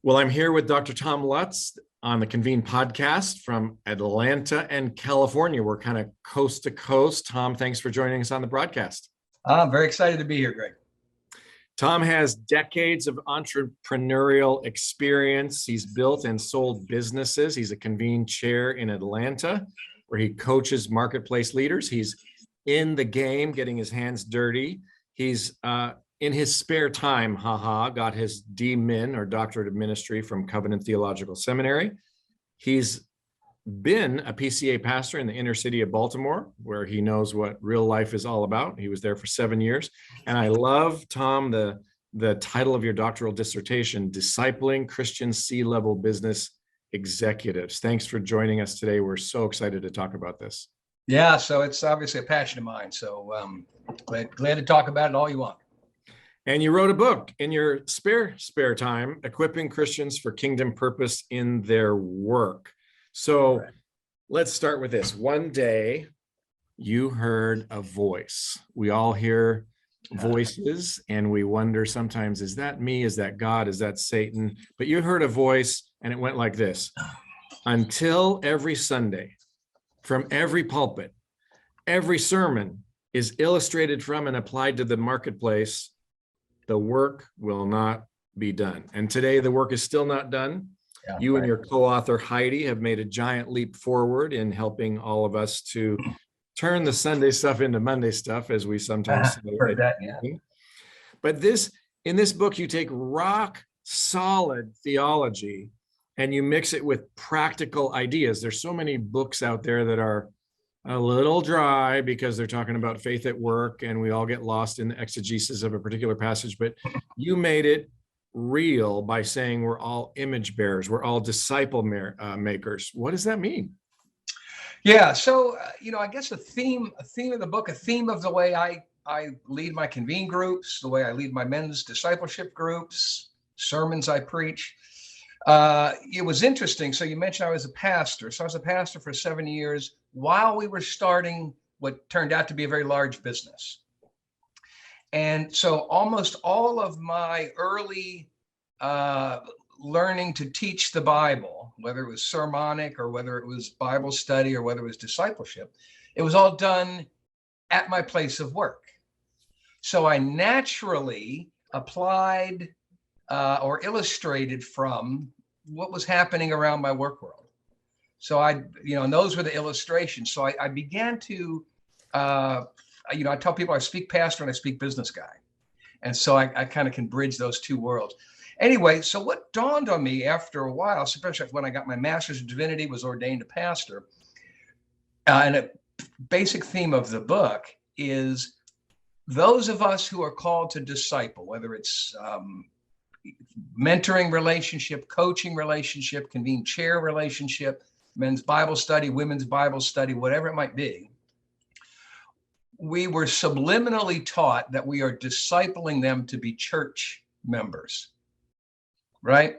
Well, I'm here with Dr. Tom Lutz on the Convene podcast from Atlanta and California. We're kind of coast to coast. Tom, thanks for joining us on the broadcast. I'm very excited to be here, Greg. Tom has decades of entrepreneurial experience. He's built and sold businesses. He's a Convene Chair in Atlanta, where he coaches marketplace leaders. He's in the game, getting his hands dirty. He's in his spare time, got his D.Min or Doctorate of Ministry from Covenant Theological Seminary. He's been a PCA pastor in the inner city of Baltimore, where he knows what real life is all about. He was there for 7 years. And I love, Tom, the title of your doctoral dissertation, Discipling Christian C-Level Business Executives. Thanks for joining us today. We're so excited to talk about this. Yeah, so it's obviously a passion of mine. So glad to talk about it all you want. And you wrote a book in your spare time, Equipping Christians for Kingdom Purpose in Their Work. So let's start with this. One day you heard a voice. We all hear voices and we wonder sometimes, is that me? Is that God? Is that Satan? But you heard a voice and it went like this. Until every Sunday, from every pulpit, every sermon is illustrated from and applied to the marketplace, the work will not be done. And today the work is still not done. You and your co-author Heidi have made a giant leap forward in helping all of us to turn the Sunday stuff into Monday stuff, as we sometimes say. Heard that, yeah. But in this book, you take rock solid theology and you mix it with practical ideas. There's so many books out there that are a little dry because they're talking about faith at work and we all get lost in the exegesis of a particular passage, but you made it real by saying we're all image bearers, we're all disciple makers. What does that mean? Yeah, so I guess a theme of the book, a theme of the way I lead my Convene groups, the way I lead my men's discipleship groups, sermons I preach. It was interesting. So you mentioned I was a pastor. So I was a pastor for 7 years while we were starting what turned out to be a very large business. And so almost all of my early learning to teach the Bible, whether it was sermonic or whether it was Bible study or whether it was discipleship, it was all done at my place of work. So I naturally applied or illustrated from what was happening around my work world. So and those were the illustrations. So I began to I tell people I speak pastor and I speak business guy. And so I kind of can bridge those two worlds. Anyway, so what dawned on me after a while, especially when I got my master's of divinity, was ordained a pastor, and a basic theme of the book is those of us who are called to disciple, whether it's mentoring relationship, coaching relationship, Convene Chair relationship, men's Bible study, women's Bible study, whatever it might be, we were subliminally taught that we are discipling them to be church members, right?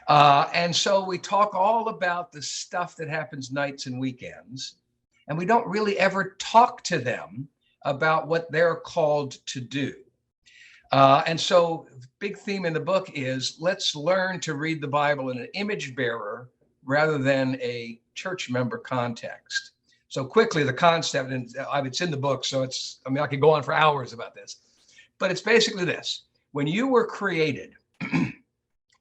And so we talk all about the stuff that happens nights and weekends, and we don't really ever talk to them about what they're called to do. And so big theme in the book is let's learn to read the Bible in an image bearer rather than a church member context. So quickly, the concept, and it's in the book, so I could go on for hours about this, but it's basically this. When you were created,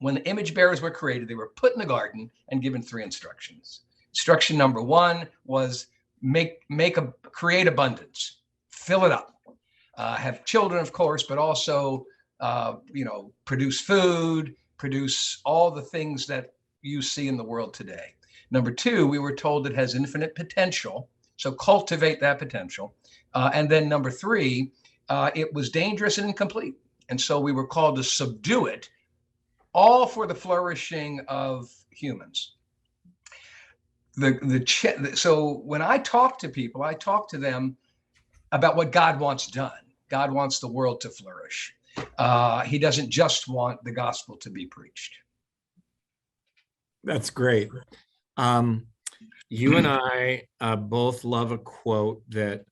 when the image bearers were created, they were put in the garden and given 3 instructions. Instruction number 1 was create abundance, fill it up, have children, of course, but also, produce food, produce all the things that you see in the world today. Number 2, we were told it has infinite potential, so cultivate that potential. And then number 3, it was dangerous and incomplete. And so we were called to subdue it, all for the flourishing of humans. So when I talk to people, I talk to them about what God wants done. God wants the world to flourish. He doesn't just want the gospel to be preached. That's great. You and I both love a quote that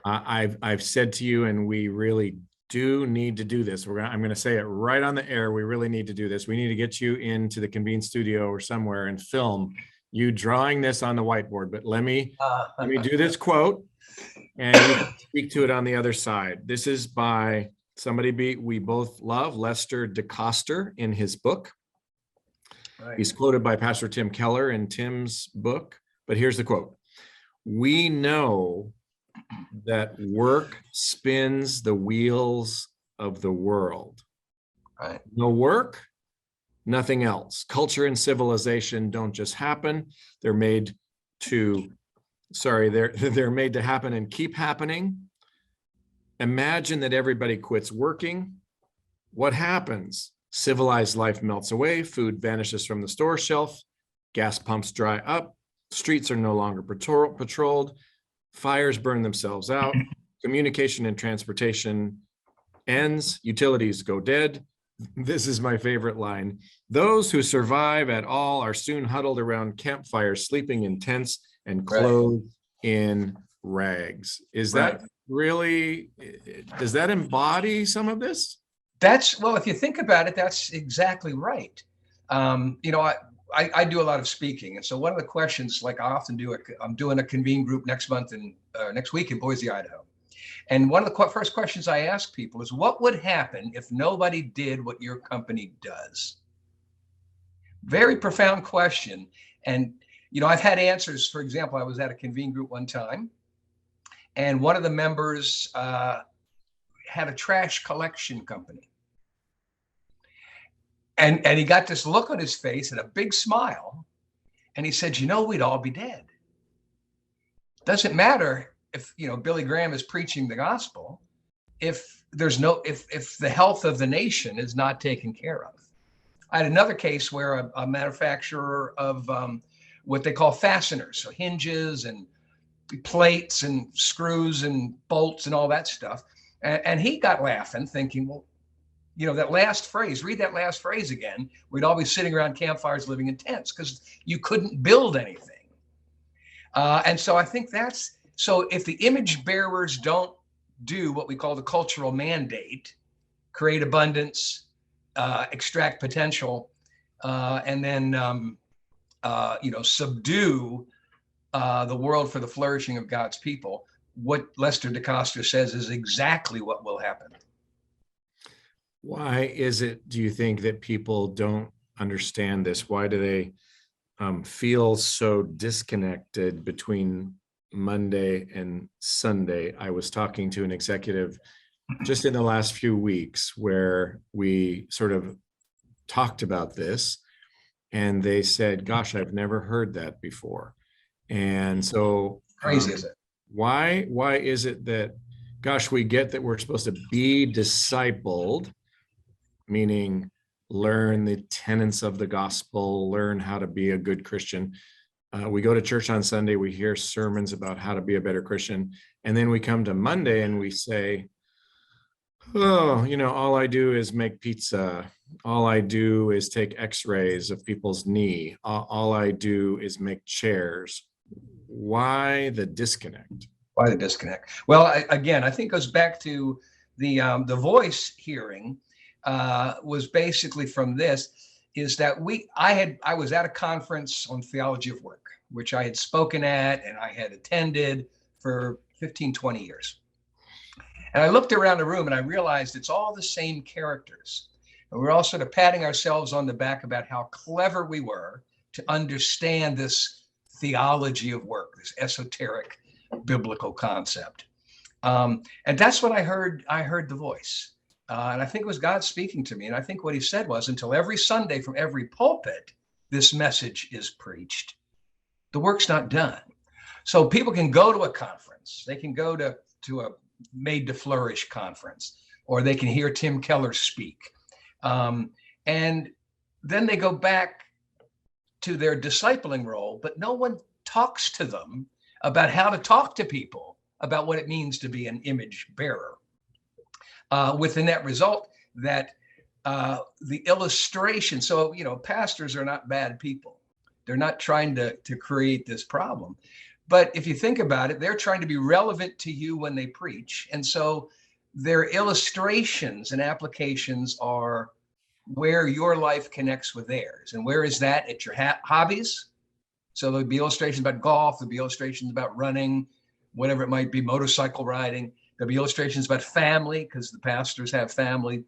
I've said to you, and we really do need to do this. I'm going to say it right on the air. We really need to do this. We need to get you into the Convene studio or somewhere and film you drawing this on the whiteboard. But let me do this quote, and you can speak to it on the other side. This is by somebody we both love, Lester DeCoster, in his book. Right. He's quoted by Pastor Tim Keller in Tim's book. But here's the quote: "We know that work spins the wheels of the world. Right. No work, nothing else. Culture and civilization don't just happen. They're made to happen and keep happening. Imagine that everybody quits working. What happens? Civilized life melts away. Food vanishes from the store shelf. Gas pumps dry up. Streets are no longer patrolled. Fires burn themselves out. Communication and transportation ends. Utilities go dead." This is my favorite line. "Those who survive at all are soon huddled around campfires, sleeping in tents and clothed in rags." Is that really, does that embody some of this? Well, if you think about it, that's exactly right. I do a lot of speaking. And so one of the questions, like I often do, I'm doing a Convene group next week in Boise, Idaho. And one of the first questions I ask people is, what would happen if nobody did what your company does? Very profound question. And, I've had answers. For example, I was at a Convene group one time, and one of the members had a trash collection company. And he got this look on his face and a big smile. And he said, we'd all be dead. Doesn't matter if, Billy Graham is preaching the gospel, if the health of the nation is not taken care of. I had another case where a manufacturer of what they call fasteners, so hinges and plates and screws and bolts and all that stuff. And he got laughing, thinking, well, that last phrase, read that last phrase again. We'd all be sitting around campfires living in tents because you couldn't build anything. And so I think so if the image bearers don't do what we call the cultural mandate, create abundance, extract potential, and then, subdue the world for the flourishing of God's people, what Lester DeCoster says is exactly what will happen. Why is it, do you think, that people don't understand this? Why do they feel so disconnected between Monday and Sunday? I was talking to an executive just in the last few weeks where we sort of talked about this, and they said, gosh, I've never heard that before. And so crazy is it? Why is it that, gosh, we get that we're supposed to be discipled, meaning learn the tenets of the gospel, learn how to be a good Christian. We go to church on Sunday, we hear sermons about how to be a better Christian. And then we come to Monday and we say, oh, all I do is make pizza. All I do is take x-rays of people's knee. All I do is make chairs. Why the disconnect? Why the disconnect? Well, again, I think it goes back to the voice hearing was basically from this, is that I was at a conference on theology of work, which I had spoken at and I had attended for 15, 20 years. And I looked around the room and I realized it's all the same characters. And we're all sort of patting ourselves on the back about how clever we were to understand this theology of work, this esoteric biblical concept. And that's what I heard the voice. And I think it was God speaking to me. And I think what he said was, until every Sunday from every pulpit, this message is preached, the work's not done. So people can go to a conference. They can go to a Made to Flourish conference, or they can hear Tim Keller speak. And then they go back to their discipling role, but no one talks to them about how to talk to people about what it means to be an image bearer. With the net result that the illustration, so, pastors are not bad people. They're not trying to create this problem. But if you think about it, they're trying to be relevant to you when they preach. And so their illustrations and applications are where your life connects with theirs. And where is that? At your hobbies. So there'll be illustrations about golf, there'll be illustrations about running, whatever it might be, motorcycle riding. There'll be illustrations about family, because the pastors have family.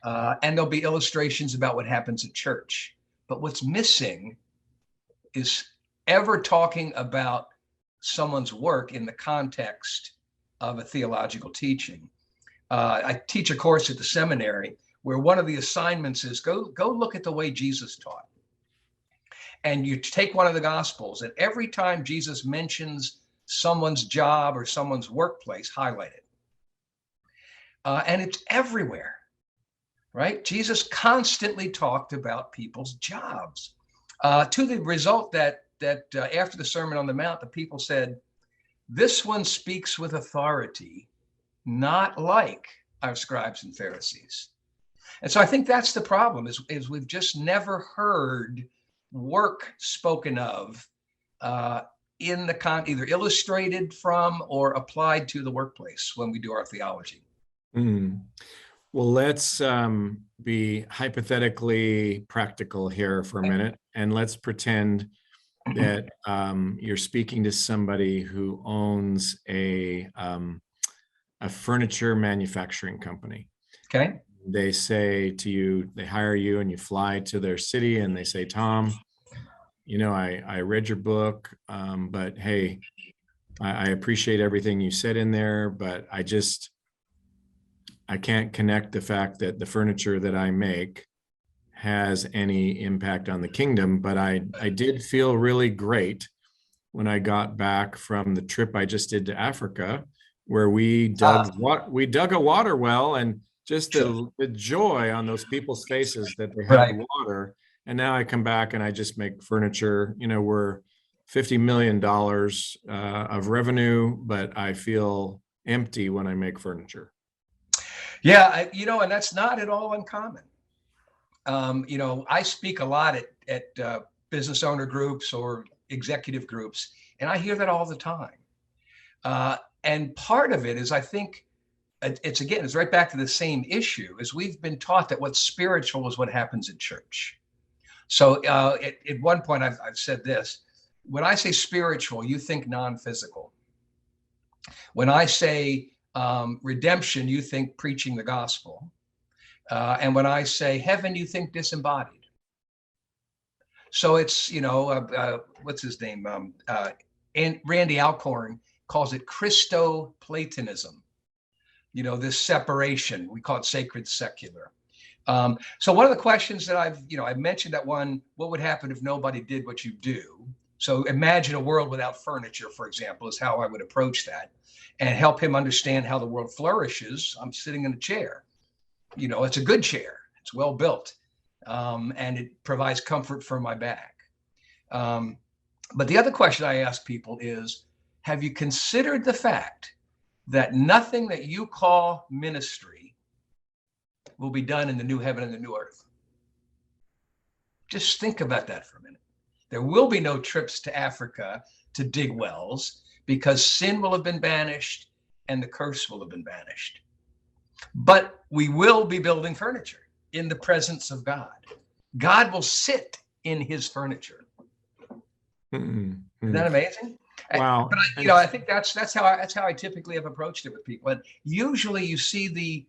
And there'll be illustrations about what happens at church. But what's missing is ever talking about someone's work in the context of a theological teaching. I teach a course at the seminary where one of the assignments is go look at the way Jesus taught. And you take one of the Gospels, and every time Jesus mentions someone's job or someone's workplace, highlight it. And it's everywhere, right? Jesus constantly talked about people's jobs, to the result that after the Sermon on the Mount, the people said, "This one speaks with authority, not like our scribes and Pharisees." And so I think that's the problem, is we've just never heard work spoken of in the either illustrated from or applied to the workplace when we do our theology. Mm. Well, let's be hypothetically practical here for a minute, and let's pretend that you're speaking to somebody who owns a furniture manufacturing company. Okay. They say to you, they hire you and you fly to their city and they say, "Tom, I read your book, but hey, I appreciate everything you said in there, but I can't connect the fact that the furniture that I make has any impact on the kingdom, but I did feel really great when I got back from the trip I just did to Africa, where we dug a water well, and just the joy on those people's faces that they had Right. water. And now I come back and I just make furniture. We're $50 million of revenue, but I feel empty when I make furniture." Yeah, and that's not at all uncommon. I speak a lot at business owner groups or executive groups, and I hear that all the time. And part of it is, I think, it's right back to the same issue, is we've been taught that what's spiritual is what happens at church. So at one point, I've said this: when I say spiritual, you think non-physical. When I say redemption, you think preaching the gospel. And when I say heaven, you think disembodied. So it's, what's his name? And Randy Alcorn calls it Christo-Platonism. This separation, we call it sacred secular. So one of the questions that I've mentioned that one, what would happen if nobody did what you do? So imagine a world without furniture, for example, is how I would approach that, and help him understand how the world flourishes. I'm sitting in a chair. It's a good chair. It's well built, and it provides comfort for my back. But the other question I ask people is, have you considered the fact that nothing that you call ministry will be done in the new heaven and the new earth? Just think about that for a minute. There will be no trips to Africa to dig wells, because sin will have been banished and the curse will have been banished. But we will be building furniture in the presence of God. God will sit in his furniture. Isn't that amazing? Wow. But I think that's how I typically have approached it with people. And usually you see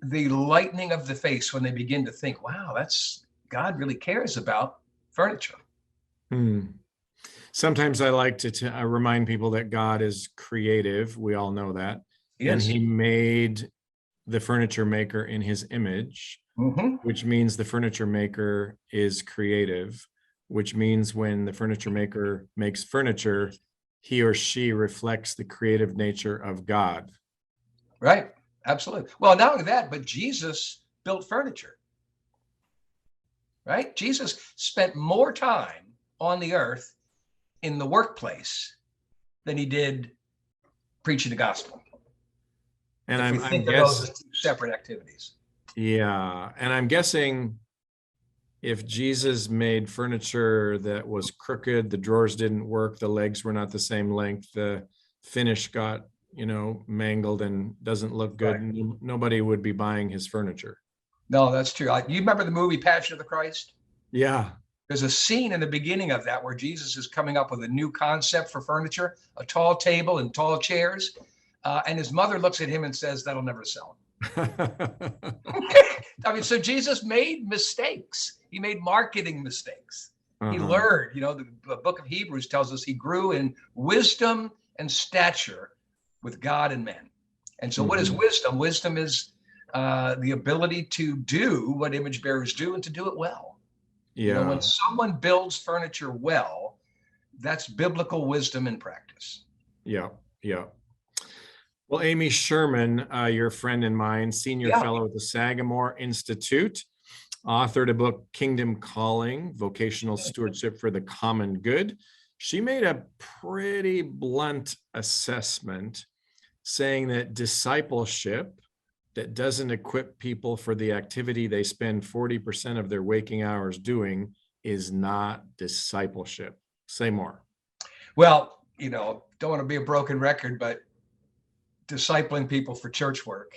the lightening of the face when they begin to think, wow, God really cares about furniture. Sometimes I like to remind people that God is creative. We all know that. Yes. And he made the furniture maker in his image, which means the furniture maker is creative, which means when the furniture maker makes furniture, he or she reflects the creative nature of God. Right. Absolutely. Well, not only that, but Jesus built furniture. Right? Jesus spent more time on the earth in the workplace than he did preaching the gospel. And I'm guessing those as two separate activities. Yeah. And I'm guessing if Jesus made furniture that was crooked, the drawers didn't work, the legs were not the same length, the finish got mangled and doesn't look good, Right. nobody would be buying his furniture. No, that's true. You remember the movie Passion of the Christ? Yeah. There's a scene in the beginning of that where Jesus is coming up with a new concept for furniture, a tall table and tall chairs. And his mother looks at him and says, that'll never sell. I mean, so Jesus made mistakes. He made marketing mistakes. He learned, the book of Hebrews tells us he grew in wisdom and stature with God and men. And so what is wisdom? Wisdom is the ability to do what image bearers do and to do it well. Yeah. When someone builds furniture well, that's biblical wisdom in practice. Yeah. Yeah. Well, Amy Sherman, your friend and mine, senior fellow at the Sagamore Institute, authored a book, Kingdom Calling, Vocational Stewardship for the Common Good. She made a pretty blunt assessment saying that discipleship that doesn't equip people for the activity they spend 40% of their waking hours doing is not discipleship. Say more. Well, don't want to be a broken record, but discipling people for church work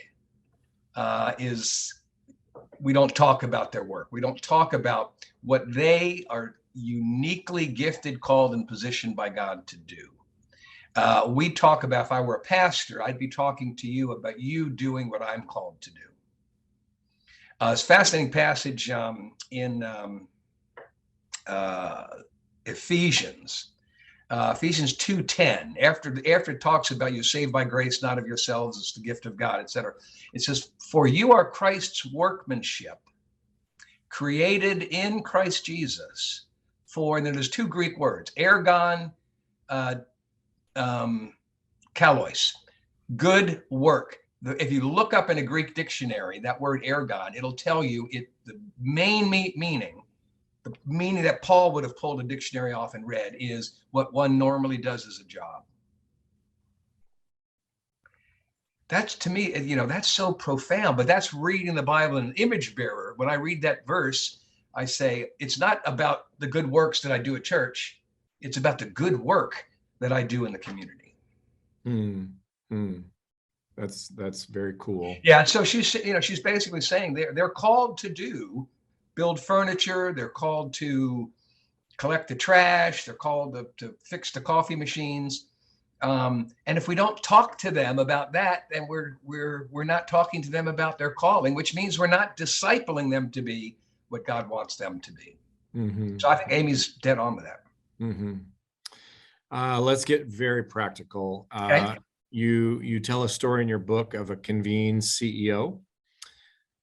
we don't talk about their work. We don't talk about what they are uniquely gifted, called, and positioned by God to do. We talk about, if I were a pastor, I'd be talking to you about you doing what I'm called to do. It's a fascinating passage in Ephesians. Ephesians 2:10, after it talks about you saved by grace, not of yourselves, it's the gift of God, etc. It says, for you are Christ's workmanship, created in Christ Jesus for, and then there's two Greek words, ergon, kalos, good work. If you look up in a Greek dictionary, that word ergon, it'll tell you the main meaning. The meaning that Paul would have pulled a dictionary off and read is what one normally does as a job. That's, to me, that's so profound, but that's reading the Bible in an image bearer. When I read that verse, I say, it's not about the good works that I do at church. It's about the good work that I do in the community. That's very cool. Yeah. So she's basically saying they're called to build furniture. They're called to collect the trash. They're called to fix the coffee machines. And if we don't talk to them about that, then we're not talking to them about their calling, which means we're not discipling them to be what God wants them to be. So I think Amy's dead on with that. Let's get very practical. Okay. You tell a story in your book of a Convene CEO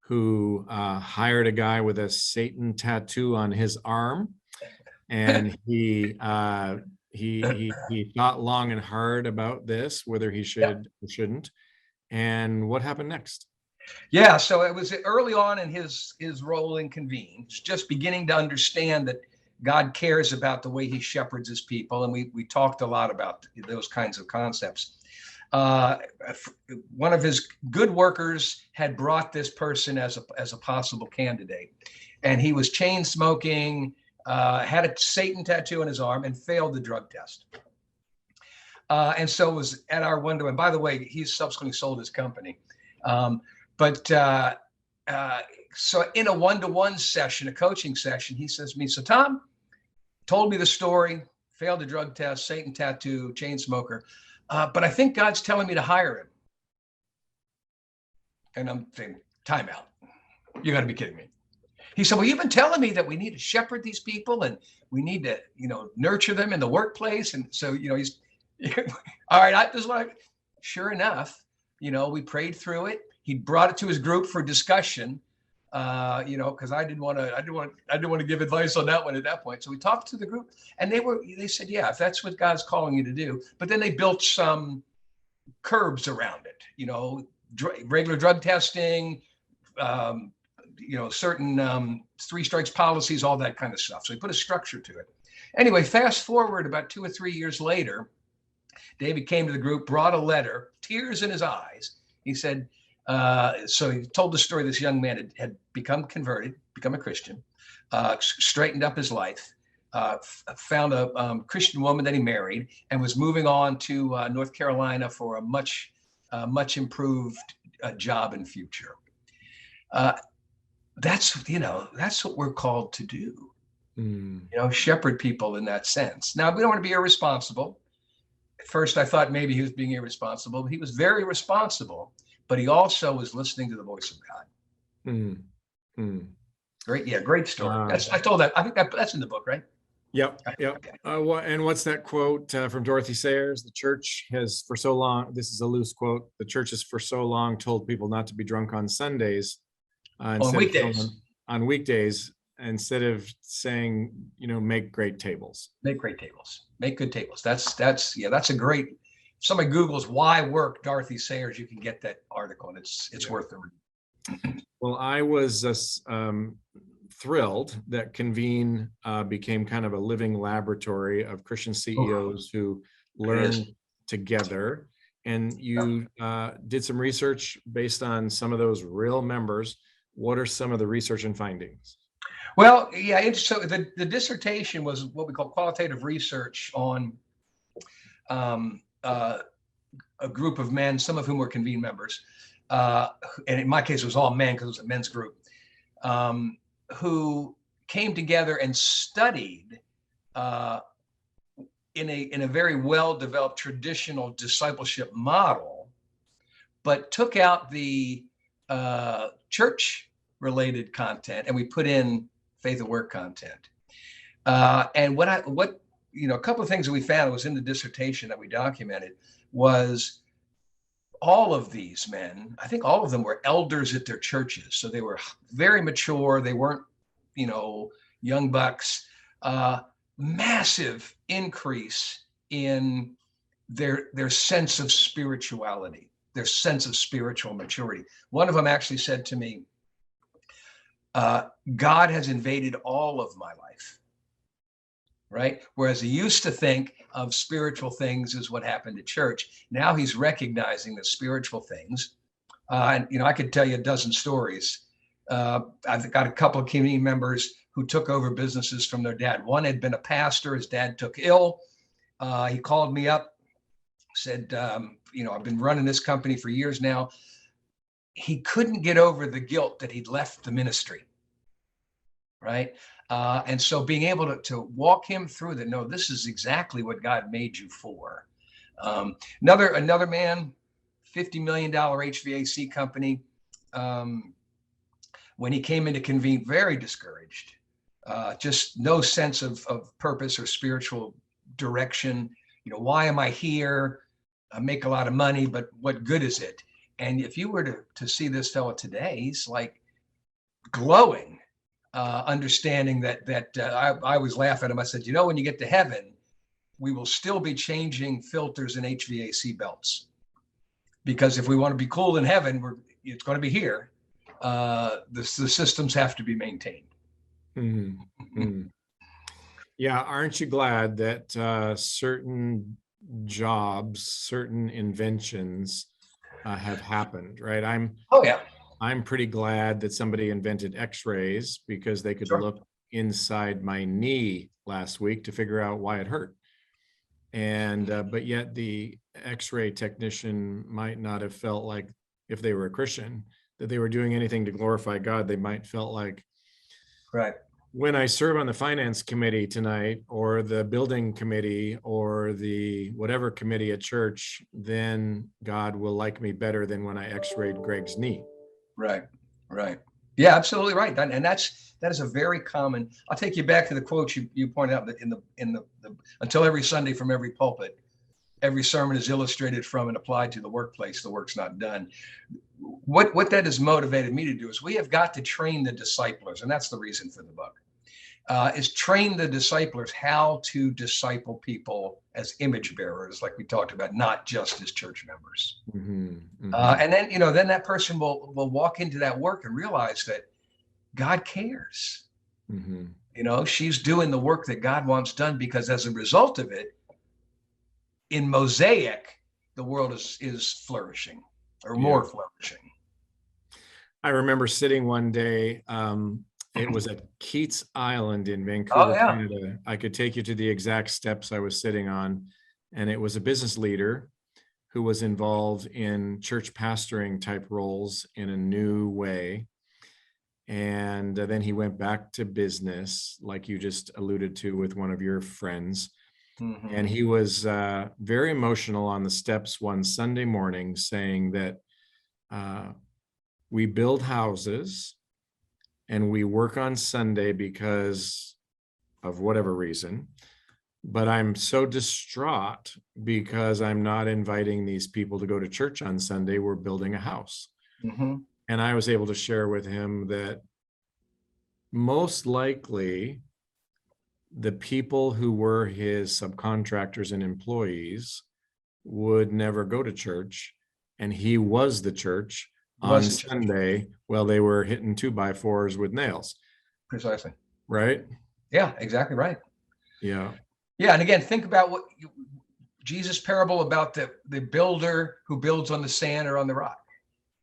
who hired a guy with a Satan tattoo on his arm, and he thought long and hard about this, whether he should or shouldn't. And what happened next? Yeah, so it was early on in his role in Convene, just beginning to understand that God cares about the way he shepherds his people, and we talked a lot about those kinds of concepts. One of his good workers had brought this person as a possible candidate, and he was chain smoking, had a Satan tattoo on his arm, and failed the drug test. And so it was at our window. And by the way, he's subsequently sold his company. So in a one-to-one session, a coaching session, he says to me, so Tom told me the story, failed the drug test, Satan tattoo, chain smoker. But I think God's telling me to hire him. And I'm thinking, time out. You got to be kidding me. He said, well, you've been telling me that we need to shepherd these people and we need to, nurture them in the workplace. And so, he's all right. Sure enough, we prayed through it. He brought it to his group for discussion, because I didn't want to give advice on that one at that point. So we talked to the group, and they said, yeah, if that's what God's calling you to do. But then they built some curbs around it, regular drug testing, certain 3 strikes policies, all that kind of stuff. So he put a structure to it. Anyway, fast forward about 2 or 3 years later, David came to the group, brought a letter, tears in his eyes. He said, so he told the story. This young man had become converted, become a Christian, straightened up his life, found a Christian woman that he married and was moving on to North Carolina for a much improved job and future. That's what we're called to do. Shepherd people in that sense. Now, we don't want to be irresponsible. At first, I thought maybe he was being irresponsible. He was very responsible, but he also was listening to the voice of God. Great story. I told that. I think that's in the book, right? Yep. And what's that quote from Dorothy Sayers? The church has for so long, this is a loose quote, the church has for so long told people not to be drunk on Sundays. On weekdays. On weekdays, instead of saying, make great tables. Make great tables. Make good tables. That's a great. If somebody Googles why work Dorothy Sayers, you can get that article, and it's worth the read. Well, I was thrilled that Convene became kind of a living laboratory of Christian CEOs who learn together. And you did some research based on some of those real members. What are some of the research and findings? Well, so the dissertation was what we call qualitative research on a group of men, some of whom were Convene members. And in my case, it was all men because it was a men's group, who came together and studied in a very well-developed traditional discipleship model, but took out the church-related content and we put in faith and work content. And a couple of things that we found was in the dissertation that we documented was all of these men, I think all of them were elders at their churches. So they were very mature. They weren't, young bucks. Massive increase in their sense of spirituality, their sense of spiritual maturity. One of them actually said to me, God has invaded all of my life, right? Whereas he used to think of spiritual things as what happened at church. Now he's recognizing the spiritual things. And, I could tell you a dozen stories. I've got a couple of community members who took over businesses from their dad. One had been a pastor. His dad took ill. He called me up, said, I've been running this company for years now. He couldn't get over the guilt that he'd left the ministry, right? And so being able to walk him through that, no, this is exactly what God made you for. Another man, $50 million HVAC company. When he came into Convene, very discouraged, just no sense of purpose or spiritual direction. Why am I here? I make a lot of money, but what good is it? And if you were to see this fellow today, he's like glowing, understanding that I was laughing at him. I said, when you get to heaven, we will still be changing filters and HVAC belts. Because if we want to be cool in heaven, it's going to be here. The systems have to be maintained. Mm-hmm. Yeah, aren't you glad that certain jobs, certain inventions have happened, right? I'm pretty glad that somebody invented X-rays because they could look inside my knee last week to figure out why it hurt. And but yet the X-ray technician might not have felt like, if they were a Christian, that they were doing anything to glorify God. They might felt like, right, when I serve on the finance committee tonight, or the building committee, or the whatever committee at church, then God will like me better than when I X-rayed Greg's knee. Right. Yeah, absolutely right. And that is a very common. I'll take you back to the quote you pointed out, that in the until every Sunday from every pulpit, every sermon is illustrated from and applied to the workplace, the work's not done. What that has motivated me to do is we have got to train the disciplers, and that's the reason for the book, is train the disciplers how to disciple people as image bearers, like we talked about, not just as church members. Mm-hmm. And then, then that person will walk into that work and realize that God cares. Mm-hmm. She's doing the work that God wants done, because as a result of it, in Mosaic, the world is flourishing, or more flourishing. I remember sitting one day It was at Keats Island in Oh Vancouver, yeah. Canada. I could take you to the exact steps I was sitting on. And it was a business leader who was involved in church pastoring type roles in a new way. And then he went back to business, like you just alluded to with one of your friends. Mm-hmm. And he was very emotional on the steps one Sunday morning, saying that we build houses and we work on Sunday because of whatever reason, but I'm so distraught because I'm not inviting these people to go to church on Sunday. We're building a house. Mm-hmm. And I was able to share with him that most likely the people who were his subcontractors and employees would never go to church. And he was the church on Sunday while they were hitting 2x4s with nails. Precisely. Right? Yeah, exactly right. Yeah. Yeah. And again, think about what Jesus' parable about the builder who builds on the sand or on the rock.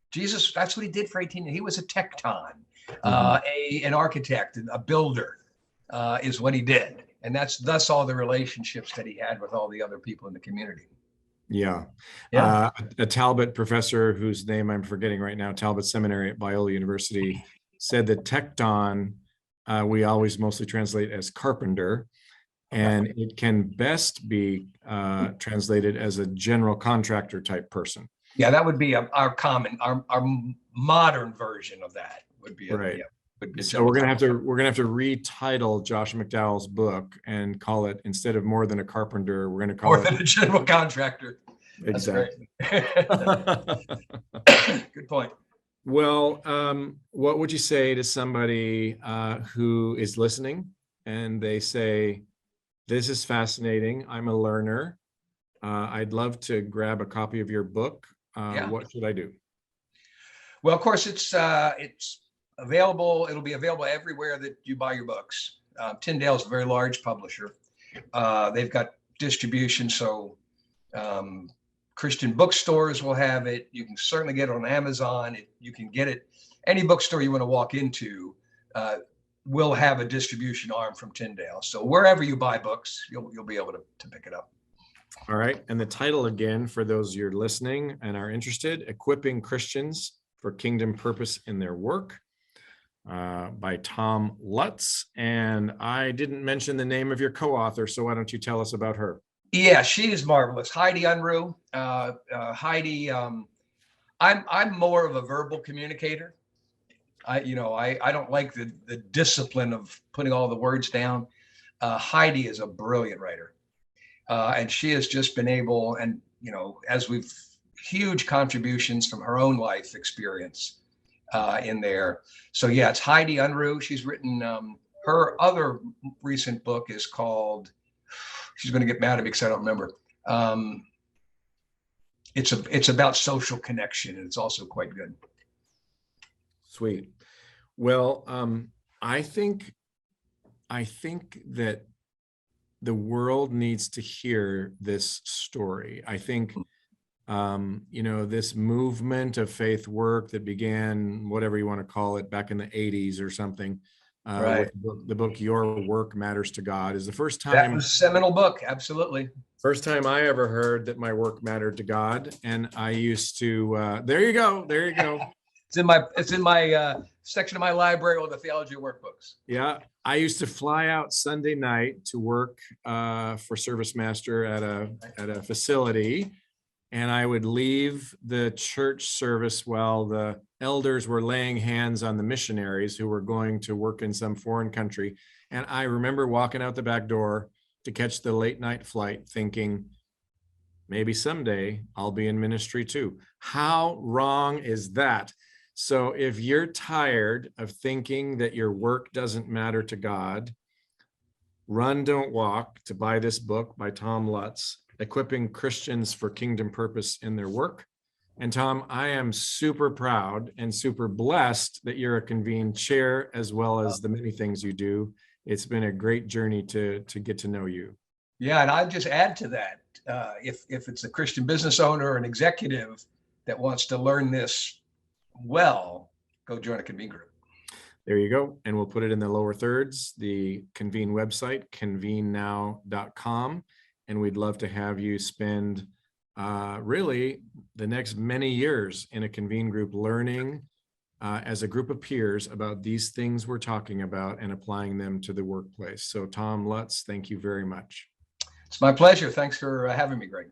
Jesus, that's what he did for 18 years. He was a tecton, an architect, a builder is what he did. And thus all the relationships that he had with all the other people in the community. Yeah. A Talbot professor whose name I'm forgetting right now, Talbot Seminary at Biola University, said that tecton, we always mostly translate as carpenter, and it can best be translated as a general contractor type person. Yeah, that would be our modern version of that would be right. Yeah, would be so we're gonna have to retitle Josh McDowell's book and call it, instead of More Than a Carpenter, we're gonna call More Than a General Contractor. Exactly. Good point. Well, what would you say to somebody who is listening and they say, this is fascinating, I'm a learner, I'd love to grab a copy of your book. What should I do? Well, of course, it's available. It'll be available everywhere that you buy your books. Tyndale's a very large publisher. They've got distribution, so Christian bookstores will have it. You can certainly get it on Amazon. You can get it any bookstore you want to walk into will have a distribution arm from Tyndale. So wherever you buy books, you'll be able to pick it up. All right. And the title again, for those you're listening and are interested, Equipping Christians for Kingdom Purpose in Their Work, by Tom Lutz. And I didn't mention the name of your co-author, so why don't you tell us about her? Yeah, she is marvelous. Heidi Unruh. Heidi, I'm more of a verbal communicator. I don't like the discipline of putting all the words down. Heidi is a brilliant writer. And she has just been able, and as we've huge contributions from her own life experience in there. So yeah, it's Heidi Unruh. She's written her other recent book is called, she's going to get mad at me because I don't remember. It's about social connection, and it's also quite good. Sweet. Well, I think that the world needs to hear this story. I think, this movement of faith work that began, whatever you want to call it, back in the 80s or something, with the book, Your Work Matters to God, is the first time. That was a seminal book. Absolutely. First time I ever heard that my work mattered to God. And I used to, there you go. It's in my section of my library with the theology workbooks. Yeah. I used to fly out Sunday night to work for Service Master at a facility, and I would leave the church service while the elders were laying hands on the missionaries who were going to work in some foreign country. And I remember walking out the back door to catch the late night flight thinking, maybe someday I'll be in ministry too. How wrong is that? So if you're tired of thinking that your work doesn't matter to God, run, don't walk, to buy this book by Tom Lutz, Equipping Christians for Kingdom Purpose in Their Work. And Tom, I am super proud and super blessed that you're a Convene Chair, as well as the many things you do. It's been a great journey to get to know you. Yeah, and I'd just add to that, if it's a Christian business owner or an executive that wants to learn this well, go join a Convene group. There you go. And we'll put it in the lower thirds, the Convene website, convenenow.com. And we'd love to have you spend really the next many years in a Convene group learning as a group of peers about these things we're talking about and applying them to the workplace. So Tom, Lutz, thank you very much. It's my pleasure. Thanks for having me, Greg.